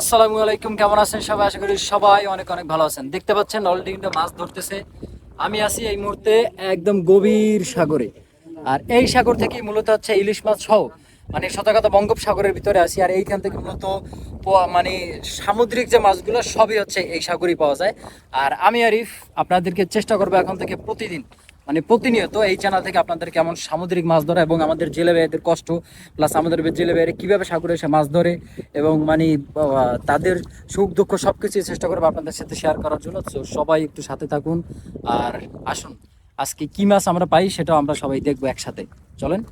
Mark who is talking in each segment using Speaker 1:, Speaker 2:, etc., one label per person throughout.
Speaker 1: আসসালামু আলাইকুম, কেমন আছেন সবাই? আশা করি সবাই অনেক অনেক ভালো আছেন। দেখতে পাচ্ছেন অলরেডি কিন্তু মাছ ধরতেছে। আমি আছি এই মুহূর্তে একদম গভীর সাগরে। আর এই সাগর থেকে মূলত হচ্ছে ইলিশ মাছ সহ মানে শতকথা বঙ্গোপসাগরের ভিতরে আছি। আর এইখান থেকে মূলত মানে সামুদ্রিক যে মাছগুলো সবই হচ্ছে এই সাগরেই পাওয়া যায়। আর আমি আরিফ আপনাদেরকে চেষ্টা করবো এখন থেকে প্রতিদিন মানে প্রতিনিয়ত এই চ্যানেল থেকে আপনাদের কেমন সামুদ্রিক মাছ ধরা এবং আমাদের জেলে ভাইদের কষ্ট, প্লাস আমাদের জেলে ভাইয়েরা কীভাবে সাগরে এসে মাছ ধরে এবং মানে তাদের সুখ দুঃখ সব কিছুই চেষ্টা করবো আপনাদের সাথে শেয়ার করার জন্য। তো সবাই একটু সাথে থাকুন আর আসুন আজকে কি মাছ আমরা পাই সেটাও আমরা সবাই দেখবো একসাথে। চলেন।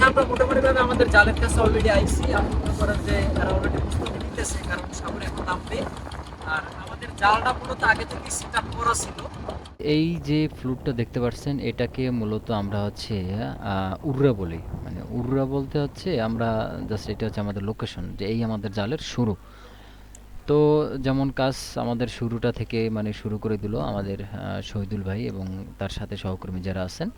Speaker 1: আমরা মোটামুটি ভাবে আমাদের জালের কাছে অলরেডি আইছি। আমি মনে করেন যে এরা অলরেডি প্রস্তুতি নিতেছে, কারণ সামনে এখন নামবে। আর আমাদের জালটা মূলত আগে থেকে সেট আপ করা ছিল। এই যে ফ্লুটটা দেখতে পাচ্ছেন এটাকে মূলত আমরা হচ্ছে উররা বলি। মানে উররা বলতে হচ্ছে আমরা জাস্ট এটা হচ্ছে আমাদের লোকেশন, যে এই আমাদের জালের শুরু। তো যেমন কাজ আমাদের শুরুটা থেকে মানে শুরু করে দিল আমাদের শহীদুল ভাই এবং তার সাথে সহকর্মী যারা আছেন।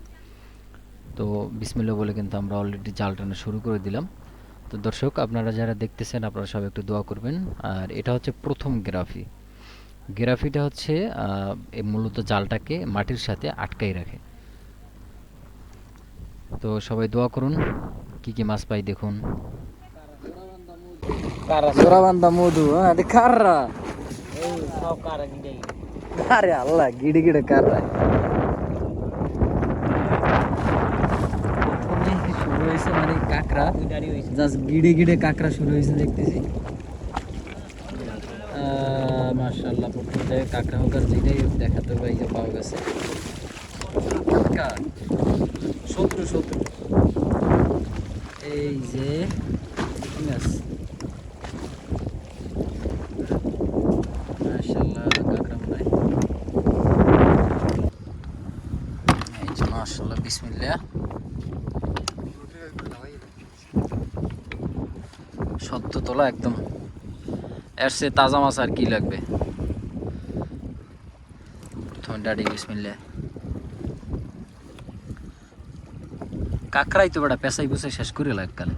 Speaker 1: তো বিসমিল্লাহ বলে কিন্তু আমরা অলরেডি জাল টানা শুরু করে দিলাম। তো দর্শক আপনারা যারা দেখতেছেন আপনারা সবাই একটু দোয়া করবেন। আর এটা হচ্ছে প্রথম গ্রাফি। গ্রাফিটা হচ্ছে মূলত জালটাকে মাটির সাথে আটকাই রাখে। তো সবাই দোয়া করুন, কি কি মাছ পাই দেখুন। সোরাবান্দা মধু, হ্যাঁ কাররা, আরে আল্লাহ গিড়ে গিড়ে কাররা। শুরু হয়েছে মানে কাঁকড়া, জাস্ট গিড়ে গিড়ে কাঁকড়া শুরু হয়েছে দেখতেছি। মাশাআল্লাহ প্রথম জায়গায় কাঁকড়া হোক আর যেটাই হোক দেখাতে পাই যে পাওয়া গেছে। শত্রু শত্রু এই যে ঠিক আছে। মাশাআল্লাহ কাঁকড়া মনে হয়। এই যে মাশাআল্লাহ বিসমিল্লাহ। 70 তোলা একদম, এর সে তাজা মাছ আর কি লাগবে। প্রথমে ডাডি বিসমিল্লাহ। কাকড়াই তো বেটা পেশাই পুষাই শেষ করে লাগকালে।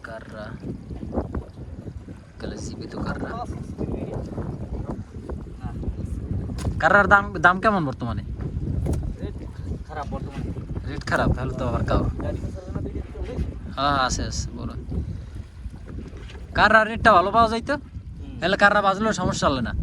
Speaker 1: কাররা কালে জীবিত কাররা। কাররার দাম দাম কেমন বর্তমানে? রেট খারাপ, তাহলে তো আবার কাও। হ্যাঁ আছে আছে বলো। কাররা রেটটা ভালো পাওয়া যাইতো, তাহলে কাররা বাজলেও সমস্যা হলো না।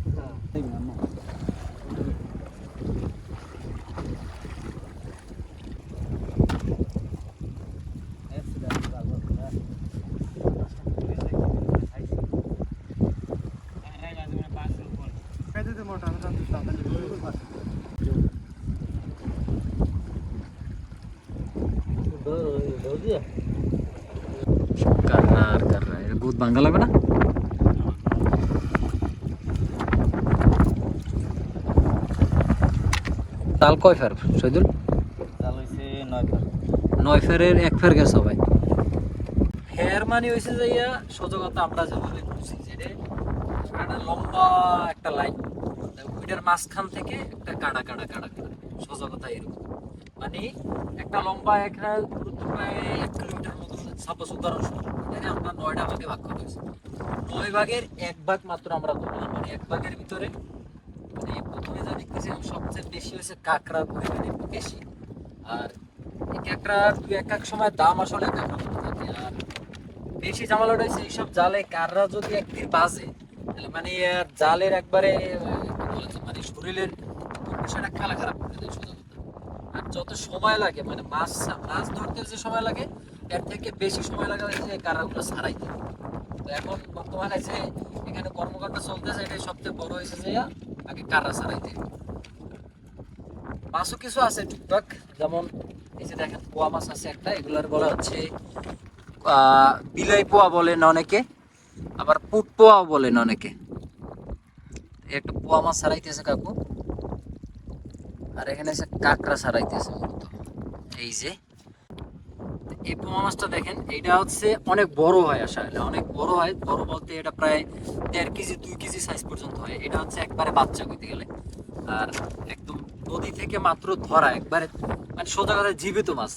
Speaker 1: কাররা আর কাররা এটা বহুত ভাঙ্গা লাগবে না। তাল কয় ফের শহীদুল?
Speaker 2: জাল হইছে 9 ফের।
Speaker 1: 9 ফেরের 1 ফের গেছে ভাই। ফের মানে হয়েছে যাইয়া সোজা কথা আমরা যেভাবে বুঝি যে একটা লম্বা একটা লাইন, ওইটার মাঝখান থেকে একটা কাটা কাটা কাটা কাটা, সোজা কথা এরকম। মানে একটা লম্বা একটা দূরত্ব প্রায় 1 কিলোমিটার মতো। সাপোজ উদাহরণস্বরূপ এটাকে আমরা 9টা ভাগে ভাগ করা হয়েছে। 9 ভাগের 1 ভাগ মাত্র আমরা ধরলাম, মানে 1 ভাগের ভিতরে মানে প্রথমে যা দেখতেছি সবচেয়ে বেশি হয়েছে কাঁকড়া পরিমাণে একটু বেশি। আর এক একটা দুই এক সময় দাম আসলে এক এক রকম থাকে। আর বেশি ঝামেলাটা হচ্ছে এইসব জালে কাররা যদি একদিন বাজে তাহলে মানে জালের একবারে কি বলা যায়, মানে শরীরের কন্ডিশনটা খেলা খারাপ করে দেয় সোজা কথা। আর যত সময় লাগে মানে মাছ মাছ ধরতে যে সময় লাগে এর থেকে বেশি সময় লাগে হচ্ছে এই কাররাগুলো ছাড়াইতে। তো এখন বর্তমানে যে এখানে কর্মকাণ্ড চলতেছে এটাই সবচেয়ে বড় হয়েছে যে আগে কাররা ছাড়াইতে। মাছও কিছু আছে টুকটাক, যেমন এই যে দেখেন পোয়া মাছ আছে একটা, এগুলার বলা হচ্ছে বিলাই পোয়া বলেন অনেকে, আবার পুট পোয়াও বলেন অনেকে। একটা পোয়া মাছ ছাড়াইতেছে কাকু, আর এখানে এসে কাঁকড়া ছাড়াইতেছে মূলত। এই যে এই পোয়া মাছটা দেখেন, এইটা হচ্ছে অনেক বড় হয়, আসলে অনেক বড় হয়, বড় বলতে এটা প্রায় 1.5 কেজি 2 কেজি সাইজ পর্যন্ত হয়। এটা হচ্ছে একবারে বাচ্চা কইতে গেলে। আর একদম নদী থেকে মাত্র ধরা একবারে মানে সোজা কথা জীবিত মাছ।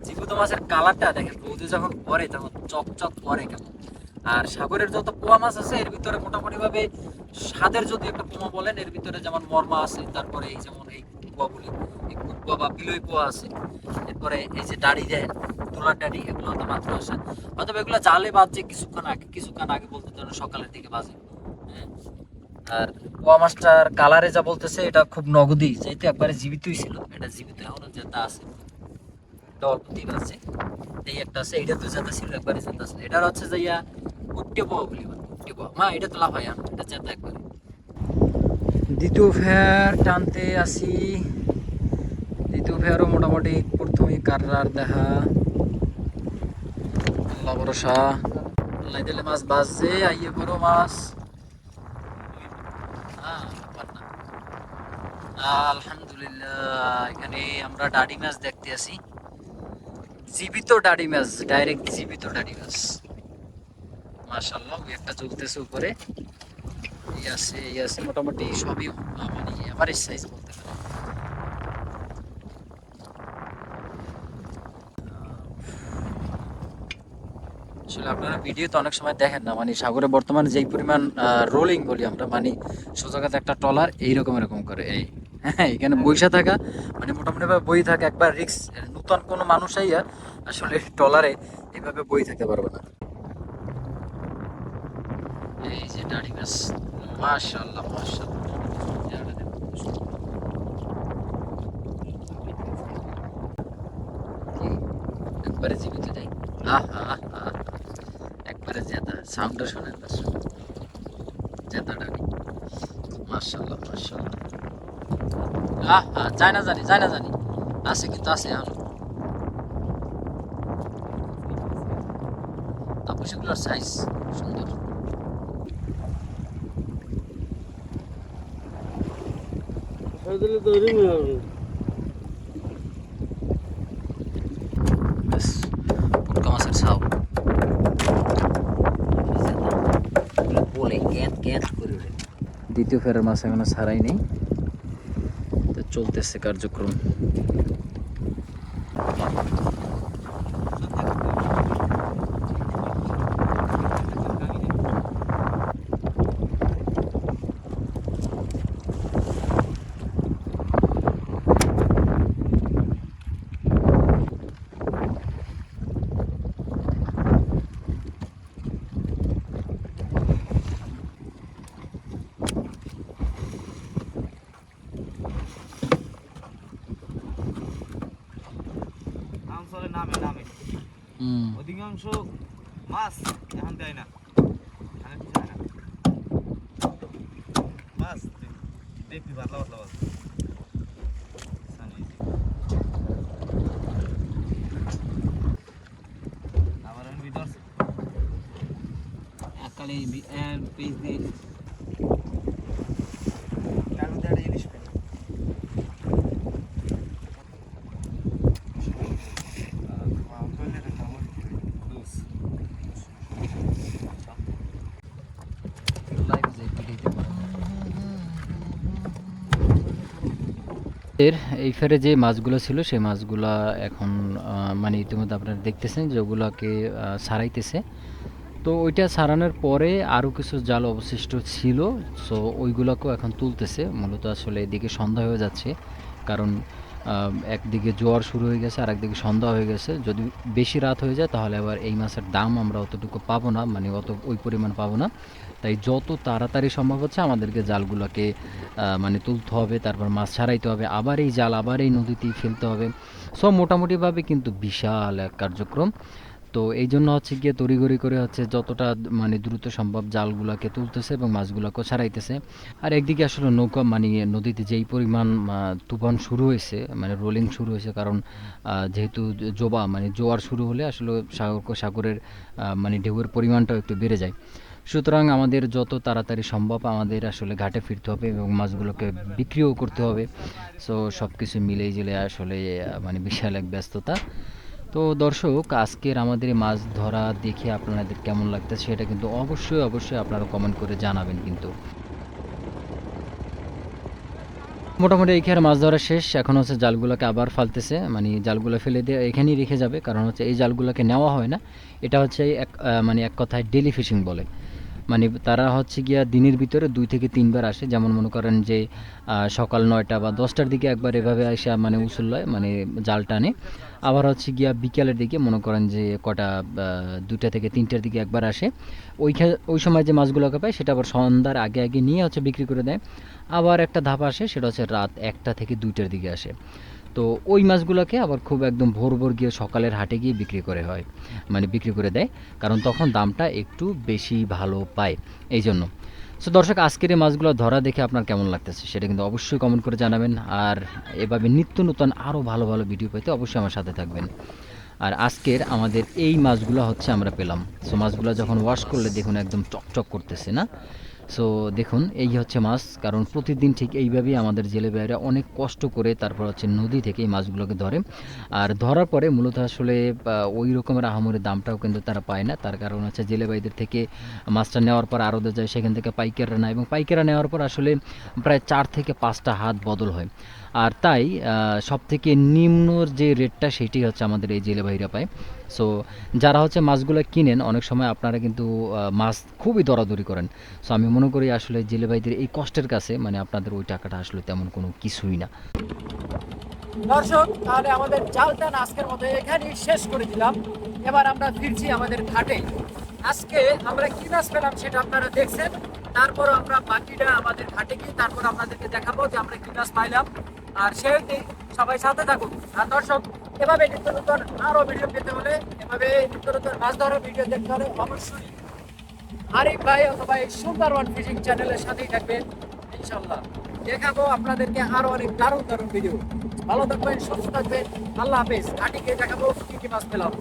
Speaker 1: জীবিত মাছের কালারটা দেখেন রোদে যখন পরে তখন চকচক করে কেমন। আর সাগরের যত পোয়া মাছ আছে এর ভিতরে মোটামুটি ভাবে স্বাদের যদি একটা পোয়া বলেন, এর ভিতরে যেমন মরমা আছে, তারপরে এই যেমন এই পোয়া বলি এই কুটপোয়া বা বিলই পোয়া আছে, এরপরে এই যে দাড়ি দেন তোলার দাড়ি, এগুলো তো মাত্র আসে। অথবা এগুলো জালে বাজছে কিছুক্ষণ আগে বলতে ধরেন সকালের দিকে বাজে। হ্যাঁ। আর পোয়া মাছটার কালারে যা বলতেছে এটা খুব নগদই, যেহেতু একবারে জীবিতই ছিল, এটা জীবিত এখনো যেটা আছে এটা অল্প দিন আছে। এই একটা আছে, এটা তো যেটা ছিল একবারে যেটা আছে, এটার হচ্ছে যে কুট্টে পোয়া বলি, কুট্টে পোয়া মা এটা তো লাভ হয় এটা যেটা একবারে। দ্বিতীয় ফেয়ার টানতে আসি, দ্বিতীয় ফেয়ারও মোটামুটি প্রথমে কাররার দেখা আল্লাহ ভরসা, আল্লাহ দিলে মাছ বাজছে, আইয়ে বড় মাছ। হ্যাঁ পান্না। আলহামদুলিল্লাহ, এখানে আমরা ডাডি মাছ দেখতে আসি, জীবিত ডাডি মাছ, ডাইরেক্ট জীবিত ডাডি মাছ। মাশাআল্লাহ, ওই একটা চলতেছে উপরে, এই আছে মোটামুটি সবই মানে এভারেজ সাইজ বলতে পারেন। আসলে আপনারা ভিডিও তো অনেক সময় দেখেন না, মানে সাগরে বর্তমানে যেই পরিমাণ রোলিং বলি আমরা, মানে সোজা কথা একটা ট্রলার এইরকম এরকম করে এই হ্যাঁ এখানে বইসা থাকা মানে মোটামুটি ভাবে বই থাকে একবার রিক্স। নতুন কোনো মানুষ আইয়া আসলে ট্রলারে এইভাবে বই থাকতে পারবে না। এই যে দাড়ি মাছ, মাশাআল্লাহ মাশাআল্লাহ, জায়গাটা দেখুন কত সুন্দর। কি একবারে জীবিত যাই, আহা আহা, একবারে জেতা সাউন্ডটা শোনেন দর্শক, জেতা ডাকি, মাশাআল্লাহ মাশাআল্লাহ। আহা যায় না জানি আছে, কিন্তু আছে এখন তাপসীগুলোর সাইজ সুন্দর। ব্যাস, পুটকা মাছের ছাউ বলে গ্যাত গ্যাত করে ওঠে। দ্বিতীয় ফেরার মাছ এখনো ছাড়াই নেই, তো চলতেছে কার্যক্রম।
Speaker 2: অঞ্চলে নামে অধিকাংশ মাছ এখন দেয় না, এখানে কিছু হয় না মাছ, দেখবি পাতলা পাতলা মাছ। আবার আমি ভিতর এককালে পেজ দিয়ে কালো দেড় ইলিশ পেল
Speaker 1: এর এই ফেরে যে মাছগুলো ছিল সেই মাছগুলা এখন মানে ইতিমধ্যে আপনারা দেখতেছেন যে ওগুলাকে ছাড়াইতেছে। তো ওইটা ছাড়ানোর পরে আরও কিছু জাল অবশিষ্ট ছিল, সো ওইগুলোকেও এখন তুলতেছে। মূলত আসলে এদিকে সন্ধ্যা হয়ে যাচ্ছে, কারণ
Speaker 3: একদিকে জোয়ার শুরু হয়ে গেছে আর একদিকে সন্ধ্যা হয়ে গেছে। যদি বেশি রাত হয়ে যায় তাহলে আবার এই মাছের দাম আমরা অতটুকু পাবো না, মানে অত ওই পরিমাণ পাবো না। তাই যত তাড়াতাড়ি সম্ভব হচ্ছে আমাদেরকে জালগুলোকে মানে তুলতে হবে, তারপর মাছ ছাড়াইতে হবে, আবার এই জাল আবার এই নদীতেই ফেলতে হবে। সব মোটামুটিভাবে কিন্তু বিশাল এক কার্যক্রম। তো এই জন্য হচ্ছে গিয়ে তড়িঘড়ি করে হচ্ছে যতটা মানে দ্রুত সম্ভব জালগুলোকে তুলতেছে এবং মাছগুলোকে ছাড়াইতেছে। আর একদিকে আসলে নৌকা মানে নদীতে যেই পরিমাণ তুফান শুরু হয়েছে, মানে রোলিং শুরু হয়েছে, কারণ যেহেতু মানে জোয়ার শুরু হলে আসলে সাগরের মানে ঢেউয়ের পরিমাণটাও একটু বেড়ে যায়। সুতরাং আমাদের যত তাড়াতাড়ি সম্ভব আমাদের আসলে ঘাটে ফিরতে হবে এবং মাছগুলোকে বিক্রিও করতে হবে। সো সব কিছু মিলেই জিলে আসলে মানে বিশাল এক ব্যস্ততা। তো দর্শক, আজকের আমাদের এই মাছ ধরা দেখে আপনাদের কেমন লাগতেছে সেটা কিন্তু অবশ্যই অবশ্যই আপনারা কমেন্ট করে জানাবেন কিন্তু। মোটামুটি এইখানে মাছ ধরা শেষ। এখন হচ্ছে জালগুলোকে আবার ফালতেছে, মানে জালগুলো ফেলে দিয়ে এখানেই রেখে যাবে, কারণ হচ্ছে এই জালগুলোকে নেওয়া হয় না। এটা হচ্ছে মানে এক কথায় ডেলি ফিশিং বলে। মানে তারা হচ্ছে গিয়া দিনের ভিতরে 2 থেকে 3 বার আসে। যেমন মনে করেন যে সকাল 9টা বা 10টার দিকে একবার এভাবে আইসা মানে উসুল লয়, মানে জাল টানে। আবার হচ্ছে গিয়া বিকালের দিকে মনে করেন যে কটা 2টা থেকে 3টার দিকে একবার আসে। ওই সময় যে মাছগুলোকে পায় সেটা আবার সন্ধ্যার আগে আগে নিয়ে হচ্ছে বিক্রি করে দেয়। আবার একটা ধাপ আসে, সেটা হচ্ছে রাত 1টা থেকে 2টার দিকে আসে। তো ওই মাছগুলোকে আবার খুব একদম ভোর ভোর গিয়ে সকালের হাটে গিয়ে বিক্রি করে হয়, মানে বিক্রি করে দেয়, কারণ তখন দামটা একটু বেশি ভালো পায় এই জন্য। সো দর্শক, আজকের এই মাছগুলো ধরা দেখে আপনার কেমন লাগতেছে সেটা কিন্তু অবশ্যই কমেন্ট করে জানাবেন। আর এভাবে নিত্য নতুন আরও ভালো ভালো ভিডিও পেতে অবশ্যই আমার সাথে থাকবেন। আর আজকের আমাদের এই মাছগুলো হচ্ছে আমরা পেলাম। সো মাছগুলো যখন ওয়াশ করলে দেখুন একদম চকচক করতেছে না? সো দেখুন এই হচ্ছে মাছ, কারণ প্রতিদিন ঠিক এইভাবেই আমাদের জেলে ভাইয়েরা অনেক কষ্ট করে তারপর হচ্ছে নদী থেকে এই মাছগুলোকে ধরে। আর ধরার পরে মূলত আসলে ওই রকমের আহামরি দামটাও কিন্তু তারা পায় না। তার কারণ হচ্ছে জেলে ভাইদের থেকে মাছটা নেওয়ার পর আড়তে যায়, সেখান থেকে পাইকাররা নেয় এবং পাইকাররা নেওয়ার পর আসলে প্রায় 4 থেকে 5টা হাত বদল হয়। আর তাই সবথেকে নিম্ন যে রেটটা সেটি হচ্ছে আমাদের এই জেলে ভাইরা পায়। সো যারা হচ্ছে মাছগুলো কিনেন অনেক সময় আপনারা কিন্তু মাছ খুবই দরাদরি করেন। সো আমি মনে করি আসলে জেলে ভাইদের এই কষ্টের কাছে মানে আপনাদের ওই টাকাটা আসলে তেমন কোনো কিছুই না।
Speaker 1: দর্শক, তাহলে আমাদের জালটা আজকের মতো এখানেই শেষ করে দিলাম। এবার আমরা ফিরছি আমাদের ঘাটে। আজকে আমরা কি মাছ পেলাম সেটা আপনারা দেখছেন। তারপর আমরা বাকিটা আমাদের ঘাটে গিয়ে তারপর আপনাদেরকে দেখাবো যে আমরা কি মাছ পাইলাম। আর সেই সবাই সাথে থাকুন। আর দর্শক, এভাবে নিত্য নতুন আরো ভিডিও পেতে হলে, এভাবে নিত্য নতুন মাছ ধরার ভিডিও দেখতে হলে অবশ্যই আরিফ ভাই অথবা এই সুন্দরবন ফিশিং চ্যানেলের সাথেই থাকবেন। ইনশাল্লাহ দেখাবো আপনাদেরকে আরো অনেক দারুণ দারুণ ভিডিও। ভালো থাকবেন, সুস্থ থাকবেন। আল্লাহ হাফেজ। ঘাটি গিয়ে দেখাবো কি কি মাছ পেলাম।